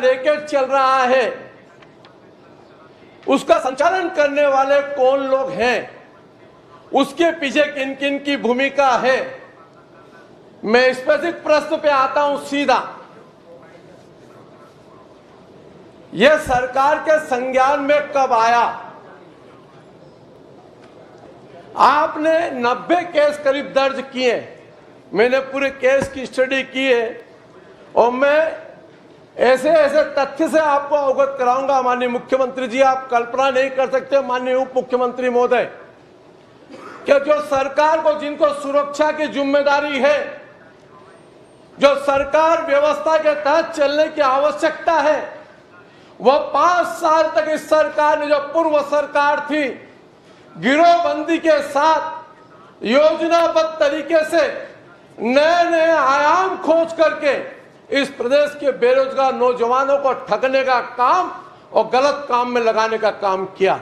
Racket चल रहा है, उसका संचालन करने वाले कौन लोग हैं, उसके पीछे किन किन की भूमिका है। मैं स्पेसिफिक प्रश्न पे आता हूं सीधा। यह सरकार के संज्ञान में कब आया? आपने 90 केस करीब दर्ज किए। मैंने पूरे केस की स्टडी की है और मैं ऐसे ऐसे तथ्य से आपको अवगत कराऊंगा माननीय मुख्यमंत्री जी, आप कल्पना नहीं कर सकते माननीय उप मुख्यमंत्री महोदय, कि जो सरकार को, जिनको सुरक्षा की जिम्मेदारी है, जो सरकार व्यवस्था के तहत चलने की आवश्यकता है, वह 5 साल तक इस सरकार ने, जो पूर्व सरकार थी, गिरोहबंदी के साथ योजनाबद्ध तरीके से नए नए आयाम खोज करके इस प्रदेश के बेरोजगार नौजवानों को ठगने का काम और गलत काम में लगाने का काम किया।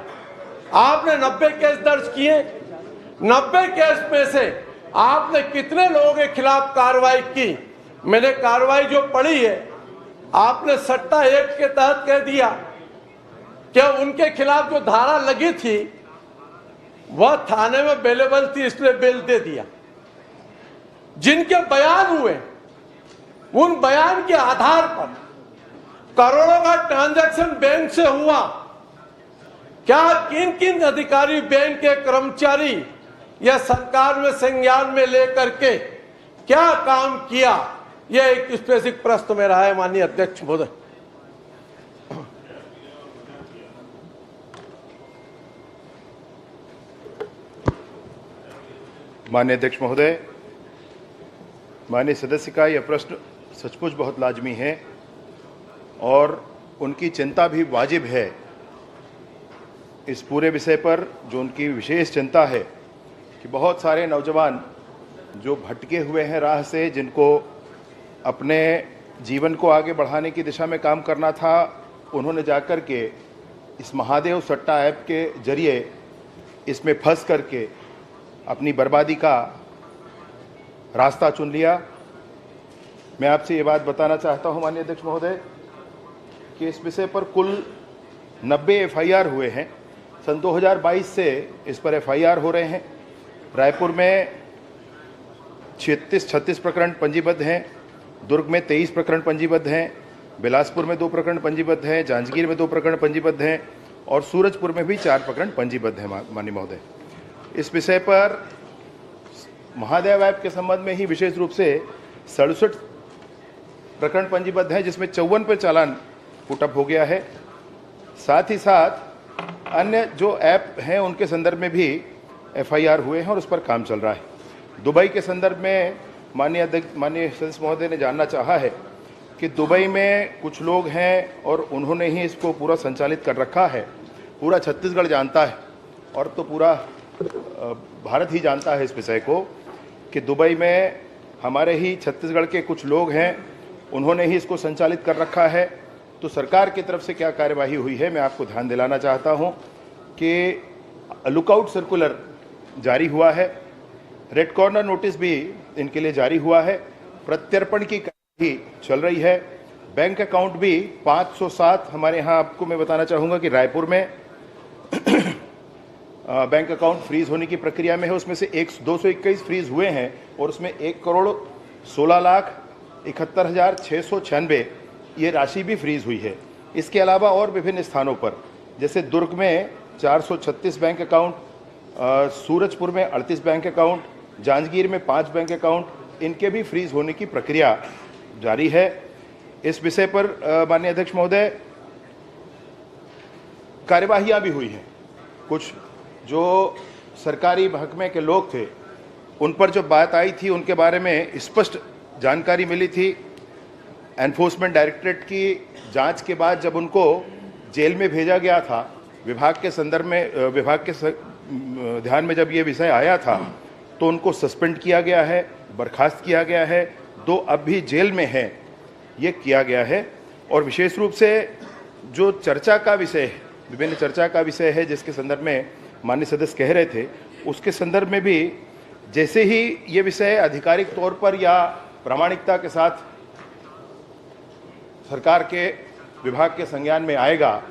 आपने 90 केस दर्ज किए। 90 केस में से आपने कितने लोगों के खिलाफ कार्रवाई की? मैंने कार्रवाई जो पढ़ी है, आपने सट्टा एक्ट के तहत कह दिया कि उनके खिलाफ जो धारा लगी थी वह थाने में अवेलेबल थी, इसलिए बेल दे दिया। जिनके बयान हुए, उन बयान के आधार पर करोड़ों का ट्रांजैक्शन बैंक से हुआ। क्या किन किन अधिकारी, बैंक के कर्मचारी या सरकार में संज्ञान में लेकर के क्या काम किया, यह एक स्पेसिफिक प्रश्न मेरा है माननीय अध्यक्ष महोदय। माननीय अध्यक्ष महोदय, माननीय सदस्य का यह प्रश्न सचमुच बहुत लाजमी है और उनकी चिंता भी वाजिब है। इस पूरे विषय पर जो उनकी विशेष चिंता है कि बहुत सारे नौजवान जो भटके हुए हैं राह से, जिनको अपने जीवन को आगे बढ़ाने की दिशा में काम करना था, उन्होंने जाकर के इस महादेव सट्टा ऐप के जरिए इसमें फंस करके अपनी बर्बादी का रास्ता चुन लिया। मैं आपसे ये बात बताना चाहता हूं माननीय अध्यक्ष महोदय कि इस विषय पर कुल 90 एफआईआर हुए हैं। सन 2022 से इस पर एफआईआर हो रहे हैं। रायपुर में 36 प्रकरण पंजीबद्ध हैं, दुर्ग में 23 प्रकरण पंजीबद्ध हैं, बिलासपुर में 2 प्रकरण पंजीबद्ध हैं, जांजगीर में 2 प्रकरण पंजीबद्ध हैं और सूरजपुर में भी 4 प्रकरण पंजीबद्ध हैं माननीय महोदय। इस विषय पर महादेव ऐप के संबंध में ही विशेष रूप से 67 प्रकरण पंजीबद्ध हैं, जिसमें 54 पर चालान पुटअप हो गया है। साथ ही साथ अन्य जो ऐप हैं उनके संदर्भ में भी एफआईआर हुए हैं और उस पर काम चल रहा है। दुबई के संदर्भ में माननीय सदस्य महोदय ने जानना चाहा है कि दुबई में कुछ लोग हैं और उन्होंने ही इसको पूरा संचालित कर रखा है। पूरा छत्तीसगढ़ जानता है और तो पूरा भारत ही जानता है इस विषय को कि दुबई में हमारे ही छत्तीसगढ़ के कुछ लोग हैं, उन्होंने ही इसको संचालित कर रखा है। तो सरकार की तरफ से क्या कार्यवाही हुई है, मैं आपको ध्यान दिलाना चाहता हूं कि लुकआउट सर्कुलर जारी हुआ है, रेड कॉर्नर नोटिस भी इनके लिए जारी हुआ है, प्रत्यर्पण की कार्यवाही चल रही है। बैंक अकाउंट भी 507 हमारे यहाँ, आपको मैं बताना चाहूँगा कि रायपुर में बैंक अकाउंट फ्रीज होने की प्रक्रिया में है। उसमें से 221 फ्रीज हुए हैं और उसमें 1,16,71,696 ये राशि भी फ्रीज हुई है। इसके अलावा और विभिन्न स्थानों पर, जैसे दुर्ग में 436 बैंक अकाउंट, सूरजपुर में 38 बैंक अकाउंट, जांजगीर में 5 बैंक अकाउंट, इनके भी फ्रीज होने की प्रक्रिया जारी है। इस विषय पर माननीय अध्यक्ष महोदय कार्यवाहियां भी हुई हैं। कुछ जो सरकारी महकमे के लोग थे उन पर जो बात आई थी उनके बारे में स्पष्ट जानकारी मिली थी। एनफोर्समेंट डायरेक्टरेट की जांच के बाद जब उनको जेल में भेजा गया था, विभाग के संदर्भ में, विभाग के ध्यान में जब ये विषय आया था तो उनको सस्पेंड किया गया है, बर्खास्त किया गया है, 2 अब भी जेल में हैं, ये किया गया है। और विशेष रूप से जो चर्चा का विषय है, विभिन्न चर्चा का विषय है जिसके संदर्भ में माननीय सदस्य कह रहे थे, उसके संदर्भ में भी जैसे ही ये विषय आधिकारिक तौर पर या प्रामाणिकता के साथ सरकार के विभाग के संज्ञान में आएगा,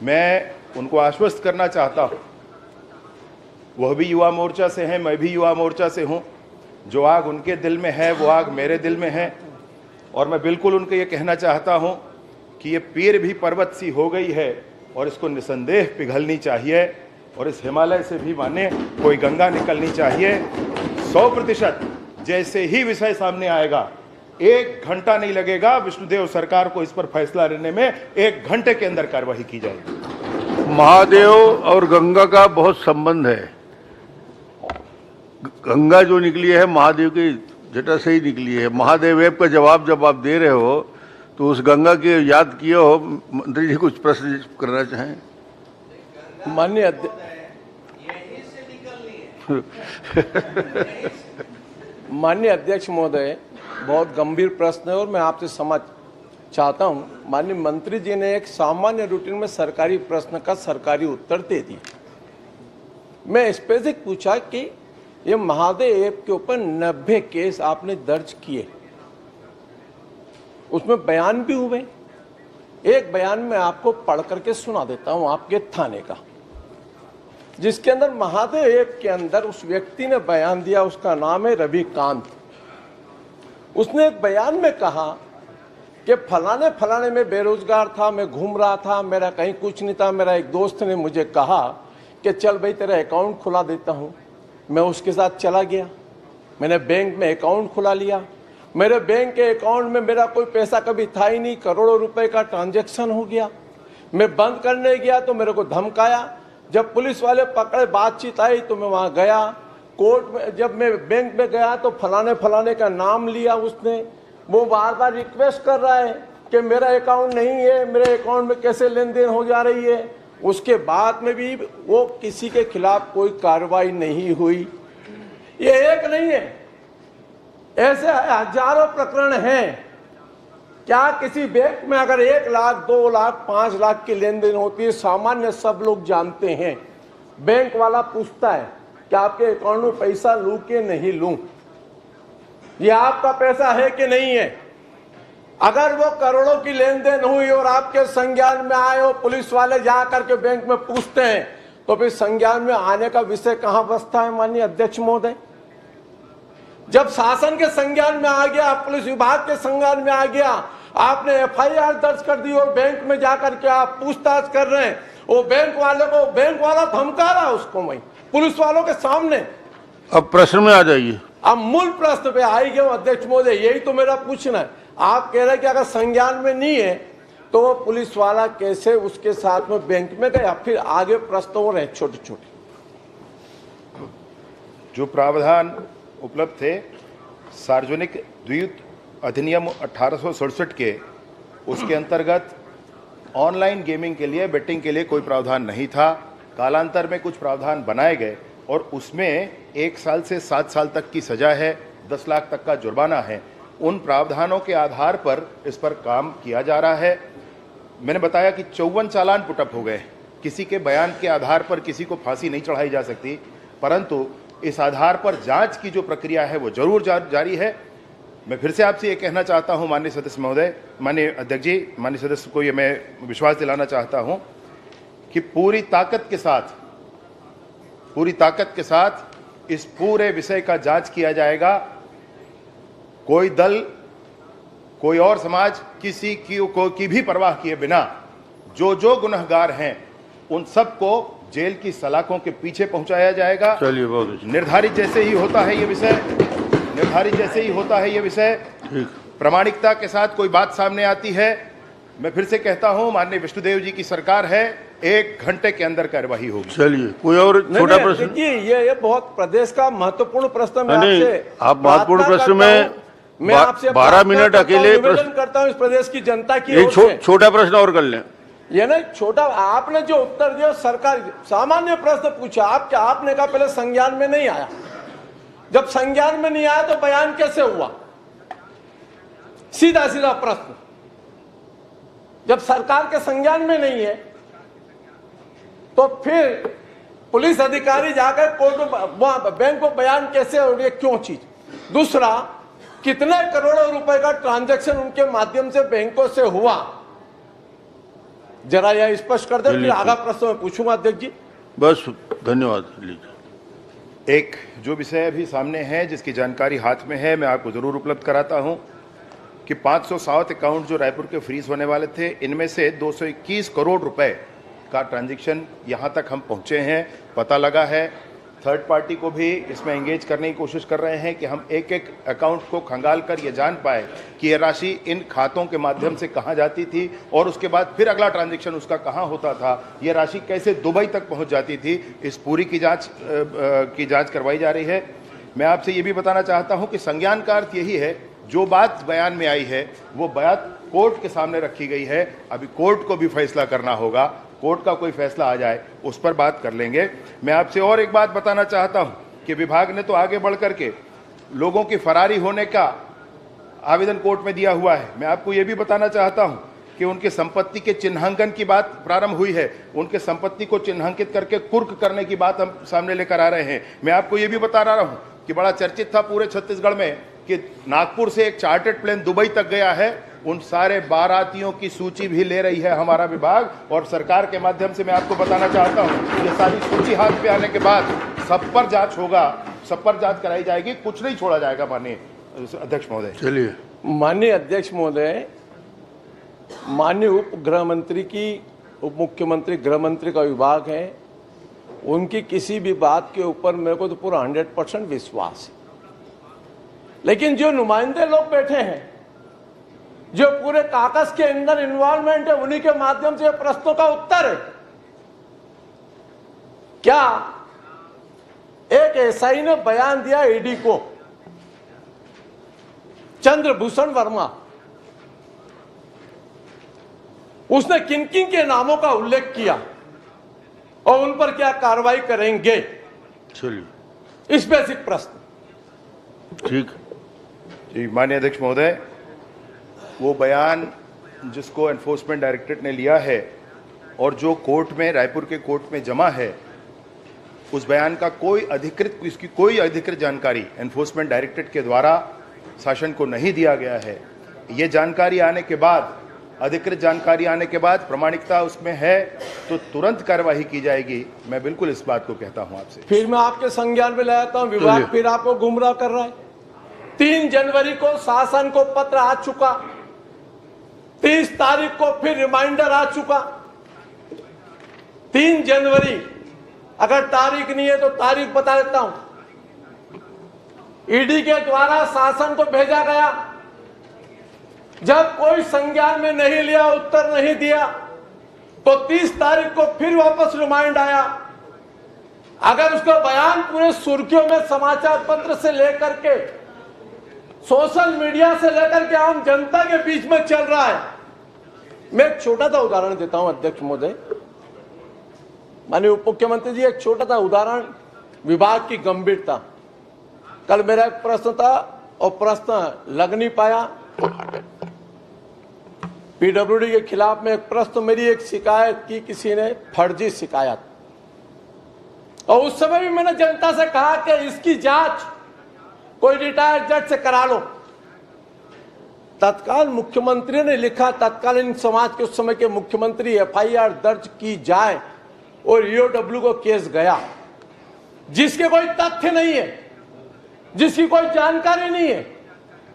मैं उनको आश्वस्त करना चाहता हूँ, वह भी युवा मोर्चा से हैं, मैं भी युवा मोर्चा से हूँ। जो आग उनके दिल में है वो आग मेरे दिल में है, और मैं बिल्कुल उनको ये कहना चाहता हूँ कि ये पीर भी पर्वत सी हो गई है और इसको निसंदेह पिघलनी चाहिए, और इस हिमालय से भी माने कोई गंगा निकलनी चाहिए। 100% जैसे ही विषय सामने आएगा, 1 घंटा नहीं लगेगा विष्णुदेव सरकार को इस पर फैसला लेने में, 1 घंटे के अंदर कार्रवाई की जाएगी। महादेव और गंगा का बहुत संबंध है। गंगा जो निकली है महादेव की जटा से ही निकली है। महादेव ऐप का जवाब जब आप दे रहे हो तो उस गंगा की याद किए हो। मंत्री जी कुछ प्रश्न करना चाहें? माननीय माननीय अध्यक्ष महोदय, बहुत गंभीर प्रश्न है और मैं आपसे समझ चाहता हूं। माननीय मंत्री जी ने एक सामान्य रूटीन में सरकारी प्रश्न का सरकारी उत्तर दे दिया। मैं स्पेसिफिक पूछा कि ये महादेव ऐप के ऊपर 90 केस आपने दर्ज किए, उसमें बयान भी हुए। एक बयान मैं आपको पढ़ करके सुना देता हूं आपके थाने का, जिसके अंदर महादेव ऐप के अंदर उस व्यक्ति ने बयान दिया। उसका नाम है रविकांत। उसने एक बयान में कहा कि फलाने फलाने में बेरोजगार था, मैं घूम रहा था, मेरा कहीं कुछ नहीं था। मेरा एक दोस्त ने मुझे कहा कि चल भाई तेरा अकाउंट खुला देता हूं। मैं उसके साथ चला गया, मैंने बैंक में अकाउंट खुला लिया। मेरे बैंक के अकाउंट में मेरा कोई पैसा कभी था ही नहीं, करोड़ों रुपए का ट्रांजैक्शन हो गया। मैं बंद करने गया तो मेरे को धमकाया। जब पुलिस वाले पकड़े, बातचीत आई तो मैं वहां गया। कोर्ट में जब मैं बैंक में गया तो फलाने फलाने का नाम लिया उसने। वो बार बार रिक्वेस्ट कर रहा है कि मेरा अकाउंट नहीं है, मेरे अकाउंट में कैसे लेन देन हो जा रही है। उसके बाद में भी वो किसी के खिलाफ कोई कार्रवाई नहीं हुई। ये एक नहीं है, ऐसे हजारों प्रकरण हैं। क्या किसी बैंक में अगर 1 लाख, 2 लाख, 5 लाख की लेन देन होती है, सामान्य सब लोग जानते हैं। बैंक वाला पूछता है कि आपके अकाउंट में पैसा लूं कि नहीं लूं, ये आपका पैसा है कि नहीं है। अगर वो करोड़ों की लेन देन हुई और आपके संज्ञान में आए और पुलिस वाले जा करके बैंक में पूछते हैं, तो फिर संज्ञान में आने का विषय कहां बसता है? माननीय अध्यक्ष महोदय, जब शासन के संज्ञान में आ गया, पुलिस विभाग के संज्ञान में आ गया, आपने एफआईआर दर्ज कर दी और बैंक में जाकर के आप पूछताछ कर रहे हैं, वो बैंक वाले को, बैंक वाला धमका रहा है उसको वहीं पुलिस वालों के सामने। अब प्रश्न में आ जाइए। अब मूल प्रश्न पे आई गए अध्यक्ष महोदय, यही तो मेरा पूछना है। आप कह रहे हैं कि अगर संज्ञान में नहीं है तो वो पुलिस वाला कैसे उसके साथ में बैंक में गया? फिर आगे प्रश्न हो रहे छोटे छोटे। जो प्रावधान उपलब्ध थे सार्वजनिक द्वीप अधिनियम 1867 के, उसके अंतर्गत ऑनलाइन गेमिंग के लिए, बेटिंग के लिए कोई प्रावधान नहीं था। कालांतर में कुछ प्रावधान बनाए गए और उसमें 1 साल से 7 साल तक की सजा है, 10 लाख तक का जुर्माना है। उन प्रावधानों के आधार पर इस पर काम किया जा रहा है। मैंने बताया कि 54 चालान पुटअप हो गए। किसी के बयान के आधार पर किसी को फांसी नहीं चढ़ाई जा सकती, परंतु इस आधार पर जांच की जो प्रक्रिया है वो जरूर जारी है। मैं फिर से आपसे ये कहना चाहता हूं माननीय सदस्य महोदय, माननीय अध्यक्ष जी, माननीय सदस्य को ये मैं विश्वास दिलाना चाहता हूं कि पूरी ताकत के साथ इस पूरे विषय का जांच किया जाएगा। कोई दल, कोई और समाज, किसी की भी परवाह किए बिना जो गुनहगार हैं उन सबको जेल की सलाखों के पीछे पहुंचाया जाएगा। चलिए, बहुत अच्छा। निर्धारित जैसे ही होता है ये विषय, प्रामाणिकता के साथ कोई बात सामने आती है, मैं फिर से कहता हूं माननीय विष्णुदेव जी की सरकार है, 1 घंटे के अंदर कार्यवाही होगी। चलिए, कोई और छोटा प्रश्न? ये बहुत प्रदेश का महत्वपूर्ण प्रश्न है। आपसे आप महत्वपूर्ण प्रश्न में मैं आपसे 12 मिनट अकेले निवेदन करता हूं इस प्रदेश की जनता की ओर से। छोटा प्रश्न और कर लें। ये नहीं छोटा, आपने जो उत्तर दिया सरकार सामान्य प्रश्न पूछा, आपने कहा पहले संज्ञान में नहीं आया। जब संज्ञान में नहीं आया तो बयान कैसे हुआ? सीधा सीधा प्रश्न। जब सरकार के संज्ञान में नहीं है तो फिर पुलिस अधिकारी जाकर कोर्ट में, बैंक को बयान कैसे हो रही है, क्यों चीज? दूसरा, कितने करोड़ों रुपए का ट्रांजैक्शन उनके माध्यम से बैंकों से हुआ, जरा यह स्पष्ट कर दे, फिर चलिए, आगा प्रश्न मैं पूछूंगा अध्यक्ष जी। बस धन्यवाद लीजिए। एक जो विषय अभी सामने है जिसकी जानकारी हाथ में है, मैं आपको जरूर उपलब्ध कराता हूं कि 507 अकाउंट जो रायपुर के फ्रीज होने वाले थे, इनमें से 221 करोड़ रुपए का ट्रांजैक्शन यहां तक हम पहुंचे हैं, पता लगा है। थर्ड पार्टी को भी इसमें एंगेज करने की कोशिश कर रहे हैं कि हम एक एक अकाउंट को खंगाल कर ये जान पाए कि ये राशि इन खातों के माध्यम से कहां जाती थी और उसके बाद फिर अगला ट्रांजैक्शन उसका कहां होता था, ये राशि कैसे दुबई तक पहुंच जाती थी। इस पूरी की जांच करवाई जा रही है। मैं आपसे ये भी बताना चाहता हूं कि संज्ञान का अर्थ यही है, जो बात बयान में आई है वो बात कोर्ट के सामने रखी गई है। अभी कोर्ट को भी फैसला करना होगा, कोर्ट का कोई फैसला आ जाए उस पर बात कर लेंगे। मैं आपसे और एक बात बताना चाहता हूं कि विभाग ने तो आगे बढ़ करके लोगों की फरारी होने का आवेदन कोर्ट में दिया हुआ है। मैं आपको यह भी बताना चाहता हूं कि उनके संपत्ति के चिन्हांकन की बात प्रारंभ हुई है, उनके संपत्ति को चिन्हांकित करके कुर्क करने की बात हम सामने लेकर आ रहे हैं। मैं आपको यह भी बता रहा हूं कि बड़ा चर्चित था पूरे छत्तीसगढ़ में कि नागपुर से एक चार्टर्ड प्लेन दुबई तक गया है। उन सारे बारातियों की सूची भी ले रही है हमारा विभाग, और सरकार के माध्यम से मैं आपको बताना चाहता हूं ये सारी सूची हाथ पे आने के बाद सब पर जांच होगा, सब पर जांच कराई जाएगी, कुछ नहीं छोड़ा जाएगा। माननीय अध्यक्ष महोदय। चलिए। माननीय अध्यक्ष महोदय, माननीय उप गृह मंत्री की, उप मुख्यमंत्री गृह मंत्री का विभाग है, उनकी किसी भी बात के ऊपर मेरे को तो पूरा 100% विश्वास है। लेकिन जो नुमाइंदे लोग बैठे हैं, जो पूरे कागज के अंदर इन्वॉल्वमेंट है, उन्हीं के माध्यम से प्रश्नों का उत्तर है। क्या एक एसआई ने बयान दिया ईडी को, चंद्रभूषण वर्मा, उसने किन किन के नामों का उल्लेख किया और उन पर क्या कार्रवाई करेंगे? चलिए, स्पेसिफिक प्रश्न। ठीक जी। माननीय अध्यक्ष महोदय, वो बयान जिसको एनफोर्समेंट डायरेक्टरेट ने लिया है और जो कोर्ट में, रायपुर के कोर्ट में जमा है, उस बयान का इसकी कोई अधिकृत जानकारी एनफोर्समेंट डायरेक्टरेट के द्वारा शासन को नहीं दिया गया है। ये जानकारी आने के बाद, अधिकृत जानकारी आने के बाद, प्रामाणिकता उसमें है तो तुरंत कार्यवाही की जाएगी। मैं बिल्कुल इस बात को कहता हूं आपसे। फिर मैं आपके संज्ञान में लाता हूं, विभाग फिर आपको गुमराह कर रहा है। 3 जनवरी को शासन को पत्र आ चुका, 30 तारीख को फिर रिमाइंडर आ चुका। 3 जनवरी, अगर तारीख नहीं है तो तारीख बता देता हूं। ईडी के द्वारा शासन को भेजा गया, जब कोई संज्ञान में नहीं लिया, उत्तर नहीं दिया, तो 30 तारीख को फिर वापस रिमाइंड आया। अगर उसका बयान पूरे सुर्खियों में समाचार पत्र से लेकर के, सोशल मीडिया से लेकर के आम जनता के बीच में चल रहा है। मैं एक छोटा सा उदाहरण देता हूं अध्यक्ष महोदय, माननीय उप मुख्यमंत्री जी, एक छोटा सा उदाहरण, विभाग की गंभीरता। कल मेरा एक प्रश्न था और प्रश्न लग नहीं पाया। पीडब्ल्यूडी के खिलाफ में एक प्रश्न, मेरी एक शिकायत की किसी ने, फर्जी शिकायत, और उस समय भी मैंने जनता से कहा कि इसकी जांच कोई रिटायर्ड जज से करा लो। तत्काल मुख्यमंत्री ने लिखा, तत्कालीन समाज के उस समय के मुख्यमंत्री, एफआईआर दर्ज की जाए और ईओडब्ल्यू को केस गया, जिसके कोई तथ्य नहीं है, जिसकी कोई जानकारी नहीं है।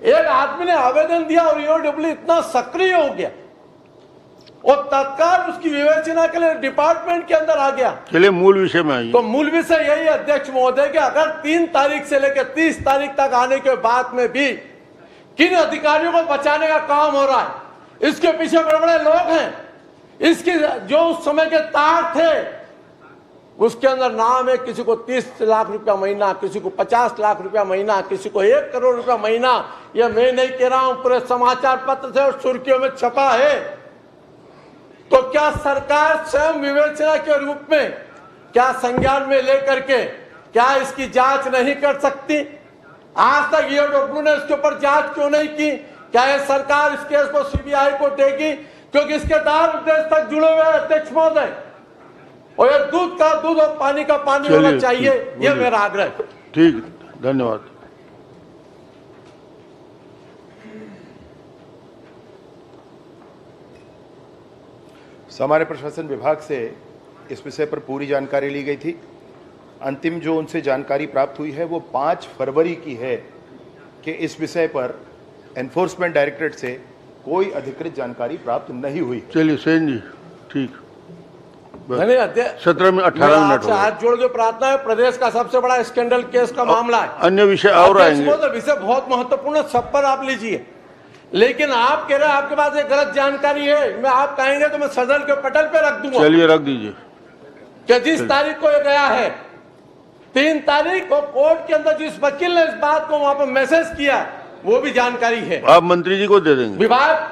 एक आदमी ने आवेदन दिया और ईओडब्ल्यू इतना सक्रिय हो गया और तत्काल उसकी विवेचना के लिए डिपार्टमेंट के अंदर आ गया। चलिए मूल विषय में आइए। तो मूल विषय यही है अध्यक्ष महोदय कि अगर 3 तारीख से लेकर 30 तारीख तक आने के बाद में भी किन अधिकारियों को बचाने का काम हो रहा है, इसके पीछे बड़े बड़े लोग हैं। इसकी जो उस समय के तार थे, उसके अंदर नाम है, किसी को 30 लाख रुपया महीना, किसी को 50 लाख रुपया महीना, किसी को 1 करोड़ रुपया महीना। यह मैं नहीं कह रहा हूं, पूरे समाचार पत्र से और सुर्खियों में छपा है। तो क्या सरकार स्वयं विवेचना के रूप में, क्या संज्ञान में लेकर के, क्या इसकी जांच नहीं कर सकती? आज तक ईओडब्ल्यू ने इसके ऊपर जांच क्यों नहीं की? क्या यह सरकार इस केस को सीबीआई को देगी? क्योंकि इसके दार उद्देश्य तक जुड़े हुए हैं अध्यक्ष महोदय, और ये दूध का दूध और पानी का पानी होना चाहिए, यह मेरा आग्रह है। ठीक, धन्यवाद। सामान्य प्रशासन विभाग से इस विषय पर पूरी जानकारी ली गई थी। अंतिम जो उनसे जानकारी प्राप्त हुई है वो 5 फरवरी की है कि इस विषय पर एनफोर्समेंट डायरेक्टरेट से कोई अधिकृत जानकारी प्राप्त नहीं हुई। चलिए सेन जी, ठीक। नहीं अध्यक्ष, 17 में 18 मिनट हो गए। हाथ जोड़ के प्रार्थना है, प्रदेश का सबसे बड़ा स्कैंडल केस का मामला है। अन्य विषय और आएंगे। विषय बहुत महत्वपूर्ण, सब पर आप लीजिए, लेकिन आप कह रहे हैं आपके पास एक गलत जानकारी है। मैं आप कहेंगे तो मैं सदन के पटल पे रख दूंगा। चलिए रख दीजिए कि जिस तारीख को ये गया है 3 तारीख को कोर्ट के अंदर जिस वकील ने इस बात को वहां पर मैसेज किया वो भी जानकारी है। आप मंत्री जी को दे देंगे। विभाग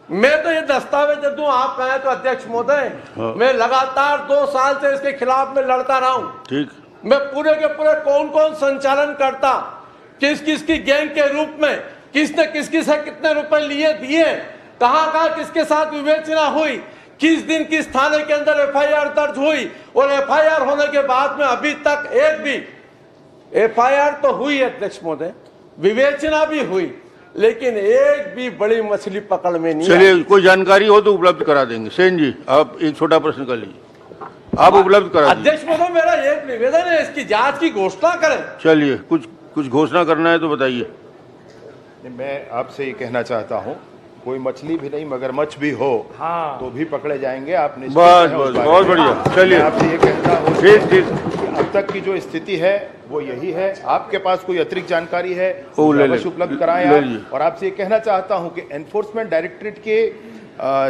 मैं तो ये दस्तावेज दे दूं, आप कहें तो अध्यक्ष महोदय। हाँ। मैं लगातार 2 साल से इसके खिलाफ में लड़ता रहा हूं। ठीक। मैं पूरे के पूरे कौन कौन संचालन करता, किस किस की गैंग के रूप में, किसने किस से कितने रुपए लिए दिए, कहां कहां किसके साथ विवेचना हुई, किस दिन किस थाने के अंदर एफआईआर दर्ज हुई, और एफआईआर होने के बाद में अभी तक एक भी एफआईआर तो हुई अध्यक्ष महोदय, विवेचना भी हुई, लेकिन एक भी बड़ी मछली पकड़ में नहीं। चलिए कोई जानकारी हो तो उपलब्ध करा देंगे। सेन जी, आप एक छोटा प्रश्न कर लीजिए, आप उपलब्ध करा दीजिए। अध्यक्ष महोदय मेरा एक निवेदन है, इसकी जांच की घोषणा करें। चलिए कुछ घोषणा करना है तो बताइए। मैं आपसे ये कहना चाहता हूँ, कोई मछली भी नहीं मगरमच्छ भी हो तो भी पकड़े जाएंगे। आप निश्चित बस हैं उस बस बारे बहुत में। बढ़िया। चलिए आपसे ये कहता हूँ ठीक ठीक। कि अब तक की जो स्थिति है वो यही है। आपके पास कोई अतिरिक्त जानकारी है वो ले अवश्य उपलब्ध कराएं ले आप। लीजिए। और आपसे ये कहना चाहता हूँ कि एनफोर्समेंट डायरेक्टरेट के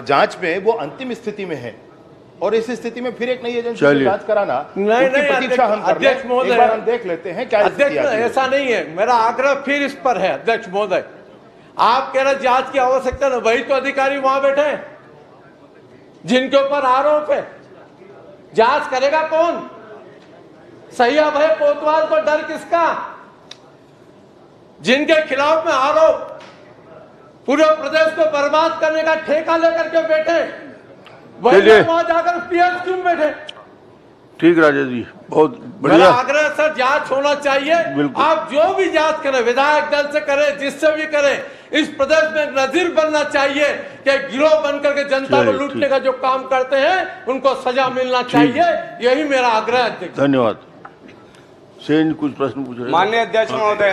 जांच में वो अंतिम स्थिति में है, और इस स्थिति में फिर एक नई एजेंसी से चलिए। जांच कराना, नहीं, उसकी प्रतीक्षा हम कर लें। अध्यक्ष महोदय, एक बार हम देख लेते हैं क्या स्थिति अध्यक्ष आती है। ऐसा नहीं है, मेरा आग्रह फिर इस पर है। अध्यक्ष महोदय आप कह रहे जांच की आवश्यकता नहीं, वही तो अधिकारी वहां बैठे हैं जिनके ऊपर आरोप है। जांच करेगा कौन? सही अभय कोतवाल को डर किसका? जिनके खिलाफ में आरोप पूरे प्रदेश को बर्बाद करने का ठेका लेकर के बैठे, वही वहां जाकर पीएस क्यों बैठे? ठीक राजेश जी, बहुत मेरा बढ़िया। आग्रह सर जांच होना चाहिए। आप जो भी जांच करें, विधायक दल से करें, जिससे भी करें, इस प्रदेश में एक नजीर बनना चाहिए कि गिरोह बनकर के जनता को लूटने का जो काम करते हैं उनको सजा मिलना चाहिए। यही मेरा आग्रह है अध्यक्ष। धन्यवाद। सेन कुछ प्रश्न पूछ रहे हैं। माननीय अध्यक्ष महोदय,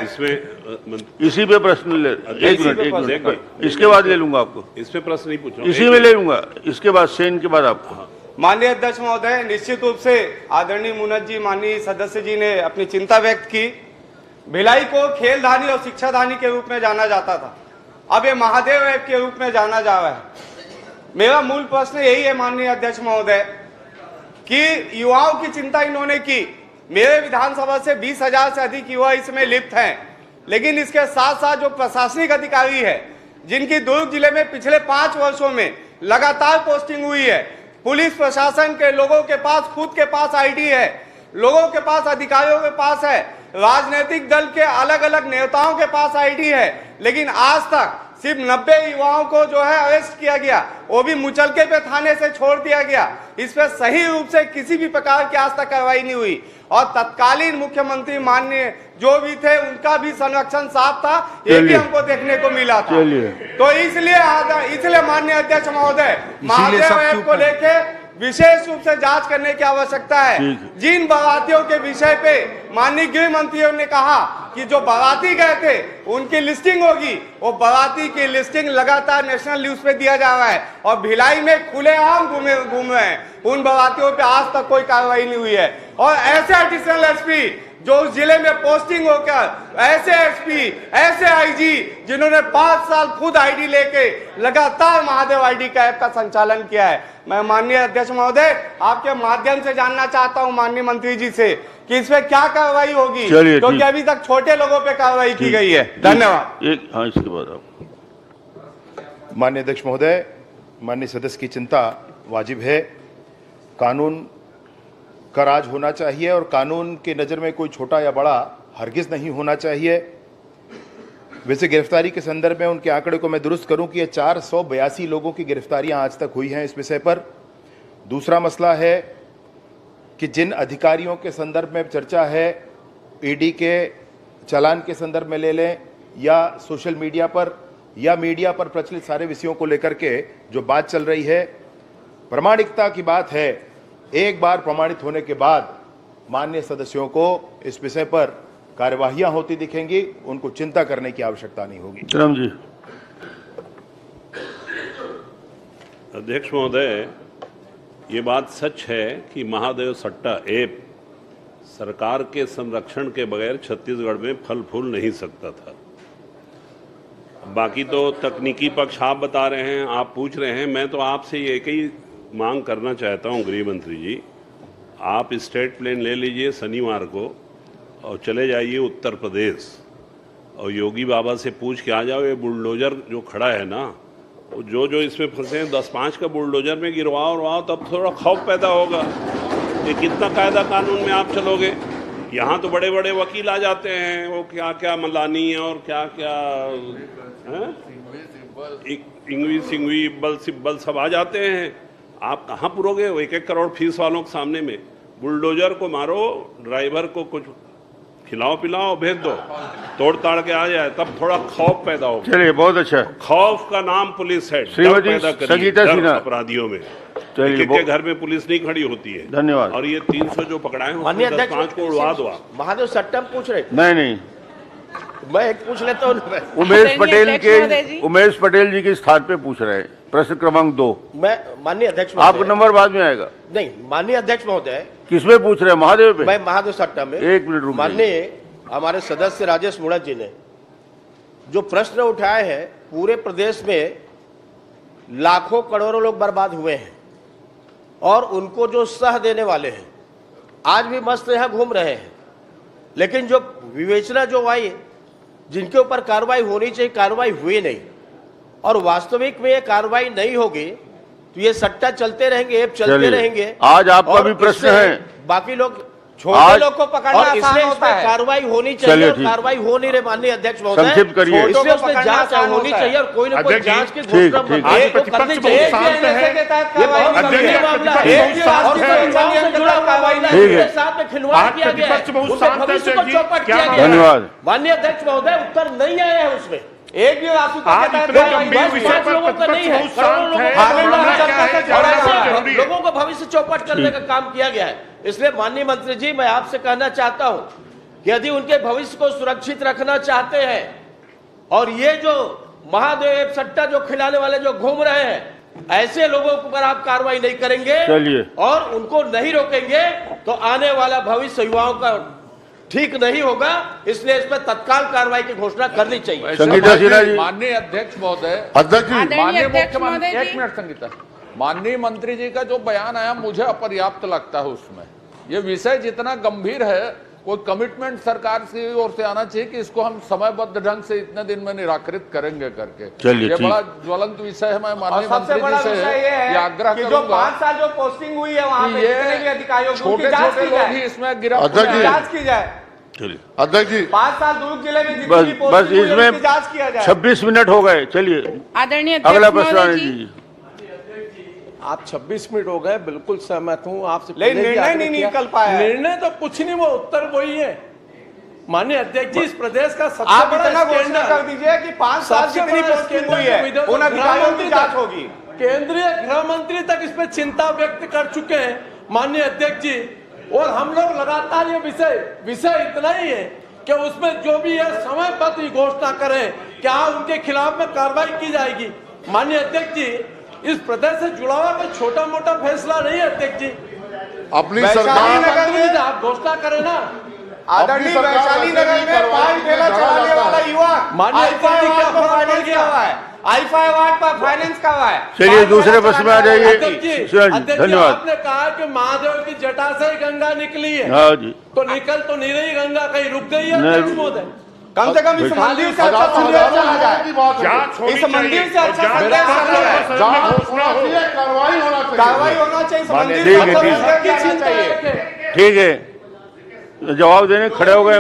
इसी पे प्रश्न ले, एक मिनट इसके बाद ले लूंगा आपको। इस पे प्रश्न नहीं पूछ रहा, इसी में ले लूंगा, इसके बाद सेन के बाद आपको। माननीय अध्यक्ष महोदय, निश्चित रूप से आदरणीय मुनत जी, माननीय सदस्य जी ने अपनी चिंता व्यक्त की। भिलाई को खेलधानी और शिक्षाधानी के रूप में जाना जाता था, अब ये महादेव ऐप के रूप में जाना जा रहा है। मेरा मूल प्रश्न यही है माननीय अध्यक्ष महोदय कि युवाओं की चिंता इन्होंने की। मेरे विधानसभा से 20,000 से अधिक युवा इसमें लिप्त हैं, लेकिन इसके साथ साथ जो प्रशासनिक अधिकारी है जिनकी दुर्ग जिले में पिछले 5 वर्षों में लगातार पोस्टिंग हुई है, पुलिस प्रशासन के लोगों के पास खुद के पास आईडी है, लोगों के पास अधिकारियों के पास है, राजनीतिक दल के अलग अलग नेताओं के पास आईडी है, लेकिन आज तक सिर्फ 90 युवाओं को जो है अरेस्ट किया गया, वो भी मुचलके पे थाने से छोड़ दिया गया। इस पे सही रूप से किसी भी प्रकार की आज तक कार्रवाई नहीं हुई, और तत्कालीन मुख्यमंत्री माननीय जो भी थे उनका भी संरक्षण साफ था, ये भी हमको देखने को मिला था। तो इसलिए माननीय अध्यक्ष महोदय, महादेव ऐप को लेके विशेष रूप से जांच करने की आवश्यकता है। जिन बारातियों के विषय पे माननीय गृह मंत्रियों ने कहा कि जो बाराती गए थे उनकी लिस्टिंग होगी, वो बाराती की लिस्टिंग लगातार नेशनल न्यूज पे दिया जा रहा है, और भिलाई में खुलेआम घूम रहे हैं। उन बारातियों पे आज तक कोई कार्रवाई नहीं हुई है। और ऐसे एडिशनल एसपी जो उस जिले में पोस्टिंग होकर, ऐसे एसपी, ऐसे आईजी जिन्होंने 5 साल खुद आईडी लेके लगातार महादेव आईडी का ऐप का संचालन किया है। मैं माननीय अध्यक्ष महोदय आपके माध्यम से जानना चाहता हूं माननीय मंत्री जी से कि इस पे क्या कार्रवाई होगी, क्योंकि अभी तक छोटे लोगों पे कार्रवाई की गई है। धन्यवाद। हाँ, इसके बाद आप। माननीय अध्यक्ष महोदय, माननीय सदस्य की चिंता वाजिब है। कानून का राज होना चाहिए, और कानून की नज़र में कोई छोटा या बड़ा हरगिज नहीं होना चाहिए। वैसे गिरफ्तारी के संदर्भ में उनके आंकड़े को मैं दुरुस्त करूं कि ये 482 लोगों की गिरफ्तारियां आज तक हुई हैं इस विषय पर। दूसरा मसला है कि जिन अधिकारियों के संदर्भ में चर्चा है, ईडी के चालान के संदर्भ में ले लें, या सोशल मीडिया पर या मीडिया पर प्रचलित सारे विषयों को लेकर के जो बात चल रही है, प्रामाणिकता की बात है। एक बार प्रमाणित होने के बाद माननीय सदस्यों को इस विषय पर कार्यवाहियां होती दिखेंगी, उनको चिंता करने की आवश्यकता नहीं होगी। राम जी। अध्यक्ष महोदय, ये बात सच है कि महादेव सट्टा ऐप सरकार के संरक्षण के बगैर छत्तीसगढ़ में फल फूल नहीं सकता था। बाकी तो तकनीकी पक्ष आप बता रहे हैं, आप पूछ रहे हैं, मैं तो आपसे एक ही मांग करना चाहता हूं गृह मंत्री जी, आप स्टेट प्लेन ले लीजिए शनिवार को और चले जाइए उत्तर प्रदेश और योगी बाबा से पूछ के आ जाओ, ये बुलडोजर जो खड़ा है ना, जो जो इसमें फंसे हैं 10-5 का बुलडोजर में गिरवाओ, तब थोड़ा खौफ पैदा होगा। ये कितना कायदा कानून में आप चलोगे? यहाँ तो बड़े बड़े वकील आ जाते हैं, वो क्या क्या मलानी है और क्या क्या इंग्वी इब्बल सिब्बल सब आ जाते हैं। आप कहाँ पुरोगे? 1-1 करोड़ फीस वालों के सामने में बुलडोजर को मारो, ड्राइवर को कुछ खिलाओ पिलाओ, भेज दो, तोड़ ताड़ के आ जाए, तब थोड़ा खौफ पैदा हो। चलिए, बहुत अच्छा। खौफ का नाम पुलिस है। श्रीमती संगीता सिन्हा, अपराधियों में चलिए, के घर में पुलिस नहीं खड़ी होती है। धन्यवाद। और ये 300 जो पकड़ाए हैं 10-5 को उड़वा दो आप। महादेव सट्टा पूछ रहे? नहीं, मैं एक पूछ लेता हूँ। उमेश पटेल जी के स्थान पे पूछ रहे हैं, प्रश्न क्रमांक 2। मैं माननीय अध्यक्ष, आपका नंबर बाद में आएगा। नहीं, माननीय अध्यक्ष महोदय, किसमें पूछ रहे हैं? महादेव पे? मैं महादेव सट्टा में। 1 मिनट रुक। माननीय हमारे सदस्य राजेश मुणत जी ने जो प्रश्न उठाए हैं, पूरे प्रदेश में लाखों करोड़ों लोग बर्बाद हुए हैं और उनको जो सह देने वाले हैं आज भी मस्त यहाँ घूम रहे हैं, लेकिन जो विवेचना जो आई, जिनके ऊपर कार्रवाई होनी चाहिए, कार्रवाई हुई नहीं, और वास्तविक में ये कार्रवाई नहीं होगी तो ये सट्टा चलते रहेंगे, ऐप चलते रहेंगे। आज आपका भी प्रश्न है, बाकी लोग छोटे लोग को पकड़ना आसान होता है, कार्रवाई होनी चाहिए और कार्रवाई हो नहीं रही। माननीय अध्यक्ष महोदय, संक्षिप्त करिए। इसलिए उसमें जांच होनी चाहिए और कोई ना कोई जांच की घोषणा करनी चाहिए। साथ में खिलवाड़ किया गया है, भविष्य को चौपट किया गया है। धन्यवाद। माननीय अध्यक्ष महोदय, उत्तर नहीं आया है उसमें। एक भी लोगों को भविष्य चौपट करने का काम किया गया है। इसलिए माननीय मंत्री जी, मैं आपसे कहना चाहता हूं कि यदि उनके भविष्य को सुरक्षित रखना चाहते हैं और ये जो महादेव सट्टा जो खिलाने वाले जो घूम रहे हैं, ऐसे लोगों पर आप कार्रवाई नहीं करेंगे और उनको नहीं रोकेंगे तो आने वाला भविष्य युवाओं का ठीक नहीं होगा। इसलिए इस पर तत्काल कार्रवाई की घोषणा करनी चाहिए। संगीता सिन्हा जी। माननीय अध्यक्ष महोदय, माननीय मुख्यमंत्री, एक मिनट संगीता, माननीय मंत्री जी का जो बयान आया मुझे अपर्याप्त लगता है। उसमें ये विषय जितना गंभीर है, कोई कमिटमेंट सरकार की ओर से आना चाहिए कि इसको हम समयबद्ध ढंग से इतने दिन में निराकृत करेंगे करके। ये बड़ा ज्वलंत विषय है। मैं माननीय मंत्री जी से आग्रह करूंगा, जो 5 साल जो पोस्टिंग हुई है वहाँ पे जितने भी अधिकारियों की छोटे छोटे लोग ही इसमें गिरफ्तार जांच की जाए। अध्यक्ष जी, 5 साल दुर्ग जिले में बस इसमें जांच किया जाए। 26 मिनट हो गए। चलिए, आदरणीय अगला प्रश्न जी। आप 26 मिनट हो गए, बिल्कुल सहमत हूं आपसे। लेकिन निर्णय नहीं निकल पाया। निर्णय तो कुछ नहीं, वो उत्तर वही है। माननीय अध्यक्ष जी, इस प्रदेश का सबसे आप बड़ा इतना घोषणा कर दीजिए कि 5 साल जितनी पोस्टिंग हुई है उन अधिकारियों की जांच होगी। केंद्रीय गृह मंत्री तक इस पर चिंता व्यक्त कर चुके हैं माननीय अध्यक्ष जी, और हम लोग लगातार ये विषय इतना ही है कि उसमें जो भी है समयबद्ध घोषणा करें, क्या उनके खिलाफ में कार्रवाई की जाएगी। माननीय अध्यक्ष जी, इस प्रदेश से जुड़ा हुआ कोई छोटा मोटा फैसला नहीं है अध्यक्ष जी। अपनी सरकार आप घोषणा करें ना। आदरणीय वैशाली नगर में पान ठेला चलाने वाला युवा आईफा अवार्ड पर फाइनेंस का हुआ है। चलिए, दूसरे प्रश्न में आ जाइए। धन्यवाद। आपने कहा कि महादेव की जटा से ही गंगा निकली है। हाँ जी, तो निकल तो नहीं रही गंगा, कहीं रुक गई है अध्यक्ष महोदय? कम से कम इस मंदिर से अच्छा संदेश चला जाए, इस मंदिर से अच्छा संदेश चला जाए, कार्रवाई होना चाहिए, इस मंदिर से ठीक है। जवाब देने खड़े हो गए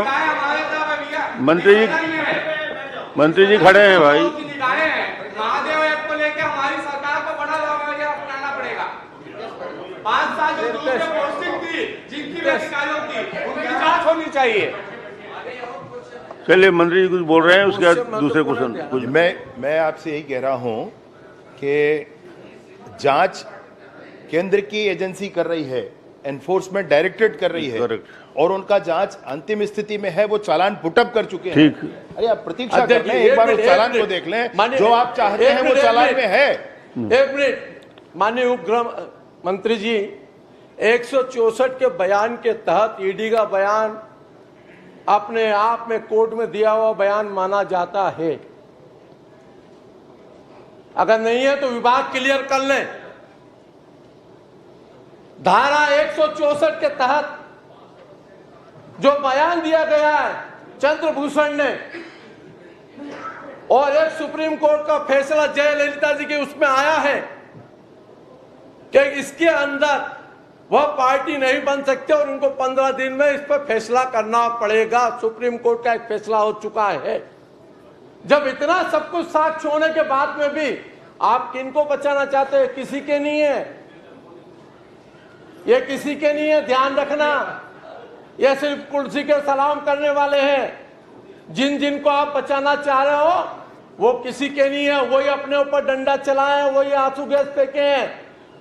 मंत्री जी खड़े हैं भाई। महादेव ऐप को लेकर हमारी सरकार को बड़ा रवैया अपनाना पड़ेगा। 5 साल जो पोस्टिंग थी, जिनकी अधिकारियों की, उनकी जांच होनी चाहिए। चलिए, मंत्री जी कुछ बोल रहे हैं, उसके बाद दूसरे क्वेश्चन। मैं आपसे यही कह रहा हूं कि जांच केंद्र की एजेंसी कर रही है, एनफोर्समेंट डायरेक्टरेट कर रही है, Correct. और उनका जांच अंतिम स्थिति में है, वो चालान पुटअप कर चुके हैं। ठीक। अरे आप प्रतीक्षा अध्यक्ष कर जी, लें, एक बार मिनट, उस चालान एक को मिनट। देख लें, माननीय- जो आप चाहते एक हैं वो मिनट, एक चालान मिनट। में है। एक मिनट, माननीय उपगृह मंत्री जी, 164 के बयान के तहत ईडी का बयान अपने आप में कोर्ट में दिया हुआ बयान माना जाता है। अगर नहीं है तो विभाग क्लियर कर लें। धारा 164 के तहत जो बयान दिया गया है चंद्रभूषण ने, और एक सुप्रीम कोर्ट का फैसला जयललिता जी के उसमें आया है कि इसके अंदर वह पार्टी नहीं बन सकते और उनको 15 दिन में इस पर फैसला करना पड़ेगा। सुप्रीम कोर्ट का एक फैसला हो चुका है। जब इतना सब कुछ साक्ष्य होने के बाद में भी आप किनको बचाना चाहते हैं? किसी के नहीं है, ये किसी के नहीं है, ध्यान रखना। ये सिर्फ कुर्सी के सलाम करने वाले हैं। जिन जिनको आप बचाना चाह रहे हो वो किसी के नहीं है। वही अपने ऊपर डंडा चलाए हैं, वही आंसू गैस फेंके हैं,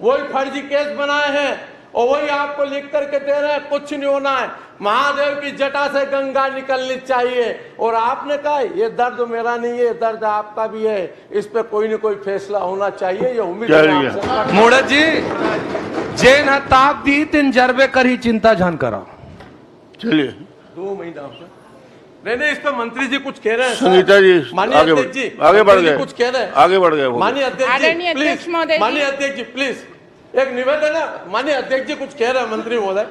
वही फर्जी केस बनाए हैं, और वही आपको लिख करके दे रहे हैं कुछ नहीं होना है, महादेव की जटा से गंगा निकलनी चाहिए। और आपने कहा ये दर्द मेरा नहीं है, दर्द आपका भी है, इस पे कोई न कोई फैसला होना चाहिए। ये उम्मीद है चलिए। आपसे। मोड़त जी, जे न ताक दी तिन जरबे करी चिंता जान करा। चलिए 2 महीना हो गए। नहीं, इस पे मंत्री जी कुछ कह रहे हैं। संगीता जी माननीय आगे अध्यक्ष जी, आगे बढ़ मंत्री जी गए, कुछ कह रहे हैं। आगे बढ़ गए वो। माननीय अध्यक्ष जी आदरणीय अध्यक्ष प्लीज, महोदय जी। माननीय अध्यक्ष जी प्लीज, एक निवेदन है। माननीय अध्यक्ष जी कुछ कह रहे हैं मंत्री महोदय।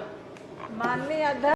माननीय अध्यक्ष